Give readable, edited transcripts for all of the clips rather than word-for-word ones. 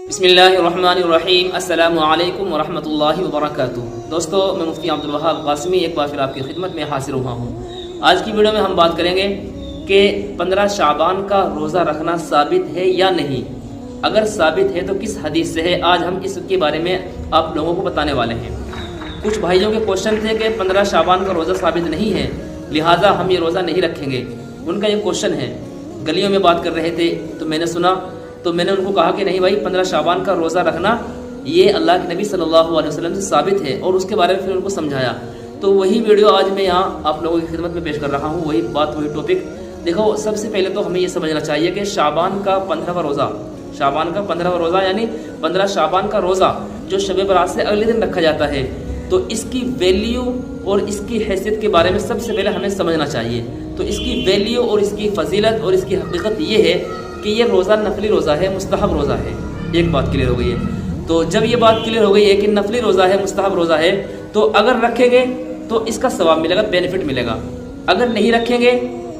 بسم اللہ الرحمن الرحیم۔ السلام علیکم ورحمۃ اللہ وبرکاتہ۔ دوستو، میں مفتی عبدالوہاب قاسمی ایک بار پھر آپ کی خدمت میں حاضر ہوا ہوں۔ آج کی ویڈیو میں ہم بات کریں گے کہ 15 شعبان کا روزہ رکھنا ثابت ہے یا نہیں۔ اگر ثابت ہے تو کس حدیث سے ہے، آج ہم اس کے بارے میں آپ لوگوں کو بتانے والے ہیں۔ کچھ بھائیوں کے کوشچن تھے کہ 15 شعبان کا روزہ ثابت نہیں ہے، لہٰذا ہم یہ روزہ نہیں رکھیں گے۔ ان کا یہ کوشچن ہے، گلیوں میں بات کر رہے تھے تو میں نے سنا، تو میں نے ان کو کہا کہ نہیں بھائی، 15 شعبان کا روزہ رکھنا یہ اللہ کے نبی صلی اللہ علیہ وسلم سے ثابت ہے، اور اس کے بارے میں پھر ان کو سمجھایا۔ تو وہی ویڈیو آج میں یہاں آپ لوگوں کی خدمت میں پیش کر رہا ہوں، وہی بات، وہی ٹاپک۔ دیکھو، سب سے پہلے تو ہمیں یہ سمجھنا چاہیے کہ شعبان کا 15واں روزہ، شعبان کا 15واں روزہ یعنی 15 شعبان کا روزہ جو شب برات سے اگلے دن رکھا جاتا ہے، تو اس کی ویلیو اور اس کی حیثیت کے بارے میں سب سے پہلے ہمیں سمجھنا چاہیے۔ تو اس کی ویلیو اور اس کی فضیلت اور اس کی حقیقت یہ ہے کہ یہ روزہ نفلی روزہ ہے، مستحب روزہ ہے۔ ایک بات کلیئر ہو گئی ہے۔ تو جب یہ بات کلیئر ہو گئی ہے کہ نفلی روزہ ہے، مستحب روزہ ہے، تو اگر رکھیں گے تو اس کا ثواب ملے گا، بینیفٹ ملے گا۔ اگر نہیں رکھیں گے،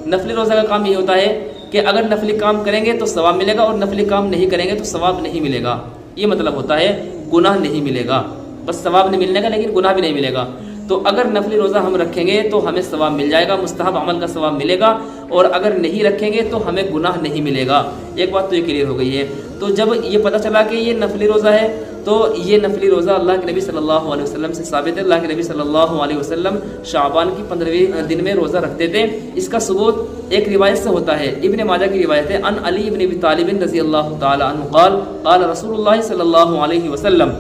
نفلی روزہ کا کام یہ ہوتا ہے کہ اگر نفلی کام کریں گے تو ثواب ملے گا، اور نفلی کام نہیں کریں گے تو ثواب نہیں ملے گا۔ یہ مطلب ہوتا ہے گناہ نہیں ملے گا، بس ثواب نہیں ملنے گا لیکن گناہ بھی نہیں ملے گا۔ تو اگر نفلی روزہ ہم رکھیں گے تو ہمیں ثواب مل جائے گا، مستحب عمل کا ثواب ملے گا، اور اگر نہیں رکھیں گے تو ہمیں گناہ نہیں ملے گا۔ ایک بات تو یہ کلیئر ہو گئی ہے۔ تو جب یہ پتہ چلا کہ یہ نفلی روزہ ہے، تو یہ نفلی روزہ اللہ کے نبی صلی اللہ علیہ وسلم سے ثابت ہے۔ اللہ کے نبی صلی اللہ علیہ وسلم شعبان کی 15ویں دن میں روزہ رکھتے تھے۔ اس کا ثبوت ایک روایت سے ہوتا ہے، ابن ماجہ کی روایت ہے، ان علی بن ابی طالب رضی اللہ تعالی عنہ قال قال رسول اللہ صلی اللہ علیہ وسلم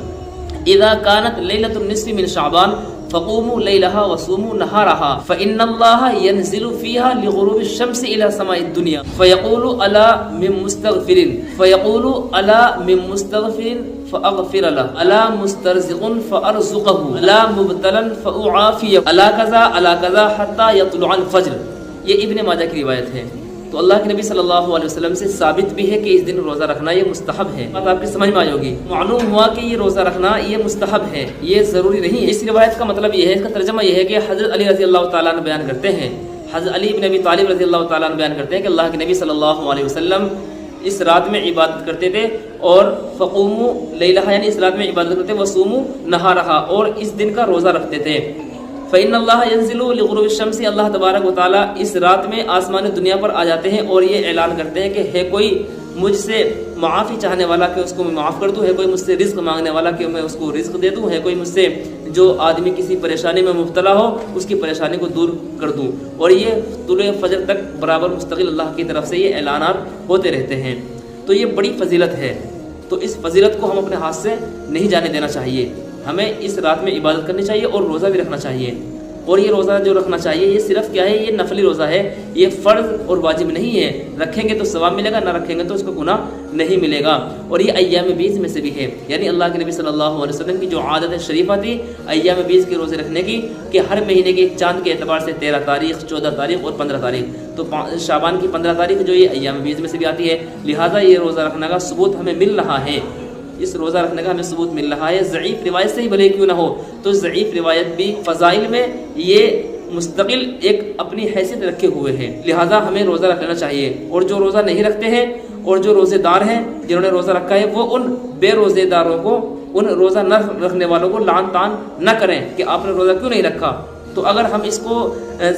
اذا كانت ليلة النصف من شعبان فقوموا ليلها وصوموا نهارها فإن الله ينزل فيها لغروب الشمس إلى سماء الدنيا فيقول ألا من مستغفر فيقول ألا من مستغفر فأغفر له ألا مسترزق فأرزقه ألا مبتلا فأعافيه ألا كذا ألا كذا حتى يطلع الفجر۔ یہ ابن ماجہ کی روایت ہے۔ تو اللہ کے نبی صلی اللہ علیہ وسلم سے ثابت بھی ہے کہ اس دن روزہ رکھنا یہ مستحب ہے۔ بات آپ کی سمجھ میں آئی ہوگی۔ معلوم ہوا کہ یہ روزہ رکھنا یہ مستحب ہے، یہ ضروری نہیں ہے۔ اس روایت کا مطلب یہ ہے، اس کا ترجمہ یہ ہے کہ حضرت علی رضی اللہ تعالیٰ عنہ بیان کرتے ہیں، حضرت علی بن ابی طالب رضی اللہ تعالیٰ عنہ بیان کرتے ہیں کہ اللہ کے نبی صلی اللہ علیہ وسلم اس رات میں عبادت کرتے تھے، اور فقوموا لیلہا یعنی اس رات میں عبادت کرتے تھے، وصوموا نہارہا اور اس دن کا روزہ رکھتے تھے۔ فإن اللہ ينزل لغروب الشمس، اللہ تبارک و تعالیٰ اس رات میں آسمان دنیا پر آ جاتے ہیں اور یہ اعلان کرتے ہیں کہ ہے کوئی مجھ سے معافی چاہنے والا کہ اس کو میں معاف کر دوں، ہے کوئی مجھ سے رزق مانگنے والا کہ میں اس کو رزق دے دوں، ہے کوئی مجھ سے جو آدمی کسی پریشانی میں مبتلا ہو اس کی پریشانی کو دور کر دوں۔ اور یہ طلوع فجر تک برابر مستقل اللہ کی طرف سے یہ اعلانات ہوتے رہتے ہیں۔ تو یہ بڑی فضیلت ہے، تو اس فضیلت کو ہم اپنے ہاتھ سے نہیں جانے دینا چاہیے۔ ہمیں اس رات میں عبادت کرنی چاہیے اور روزہ بھی رکھنا چاہیے۔ اور یہ روزہ جو رکھنا چاہیے یہ صرف کیا ہے، یہ نفلی روزہ ہے، یہ فرض اور واجب نہیں ہے۔ رکھیں گے تو ثواب ملے گا، نہ رکھیں گے تو اس کو گناہ نہیں ملے گا۔ اور یہ ایام بیز میں سے بھی ہے، یعنی اللہ کے نبی صلی اللہ علیہ وسلم کی جو عادت شریفہ تھی ایام بیز کے روزے رکھنے کی، کہ ہر مہینے کے چاند کے اعتبار سے 13 تاریخ، 14 تاریخ اور 15 تاریخ، تو شعبان کی 15 تاریخ جو یہ ایام بیز میں سے بھی آتی ہے، لہٰذا یہ روزہ رکھنے کا ثبوت ہمیں مل رہا ہے، اس روزہ رکھنے کا ہمیں ثبوت مل رہا ہے۔ ضعیف روایت سے ہی بھلے کیوں نہ ہو، تو ضعیف روایت بھی فضائل میں یہ مستقل ایک اپنی حیثیت رکھے ہوئے ہیں، لہٰذا ہمیں روزہ رکھ لینا چاہیے۔ اور جو روزہ نہیں رکھتے ہیں اور جو روزے دار ہیں جنہوں نے روزہ رکھا ہے، وہ ان بے روزے داروں کو، ان روزہ نہ رکھنے والوں کو لعن طعن نہ کریں کہ آپ نے روزہ کیوں نہیں رکھا۔ تو اگر ہم اس کو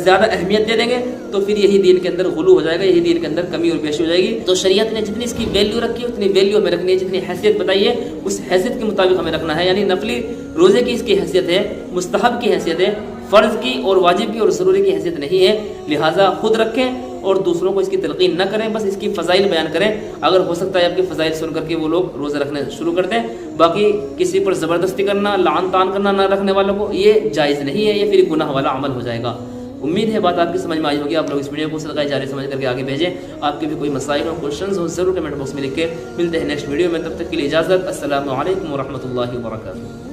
زیادہ اہمیت دے دیں گے تو پھر یہی دین کے اندر غلو ہو جائے گا، یہی دین کے اندر کمی اور بیشی ہو جائے گی۔ تو شریعت نے جتنی اس کی ویلیو رکھی ہے اتنی ویلیو ہمیں رکھنی ہے، جتنی حیثیت بتائی ہے اس حیثیت کے مطابق ہمیں رکھنا ہے۔ یعنی نفلی روزے کی اس کی حیثیت ہے، مستحب کی حیثیت ہے، فرض کی اور واجب کی اور ضروری کی حیثیت نہیں ہے، لہٰذا خود رکھیں اور دوسروں کو اس کی تلقین نہ کریں، بس اس کی فضائل بیان کریں۔ اگر ہو سکتا ہے آپ کی فضائل سن کر کے وہ لوگ روزہ رکھنے شروع کر دیں، باقی کسی پر زبردستی کرنا، لعن طعن کرنا نہ رکھنے والوں کو یہ جائز نہیں ہے، یہ پھر گناہ والا عمل ہو جائے گا۔ امید ہے بات آپ کی سمجھ میں آئی ہوگی۔ آپ لوگ اس ویڈیو کو صدقہ جاری سمجھ کر کے آگے بھیجیں۔ آپ کے بھی کوئی مسائل ہو، کوشچنز ہو، ضرور کمنٹ باکس میں لکھ کے۔ ملتے ہیں نیکسٹ ویڈیو میں، تب تک کے لیے اجازت۔ السلام علیکم ورحمۃ اللہ وبرکاتہ۔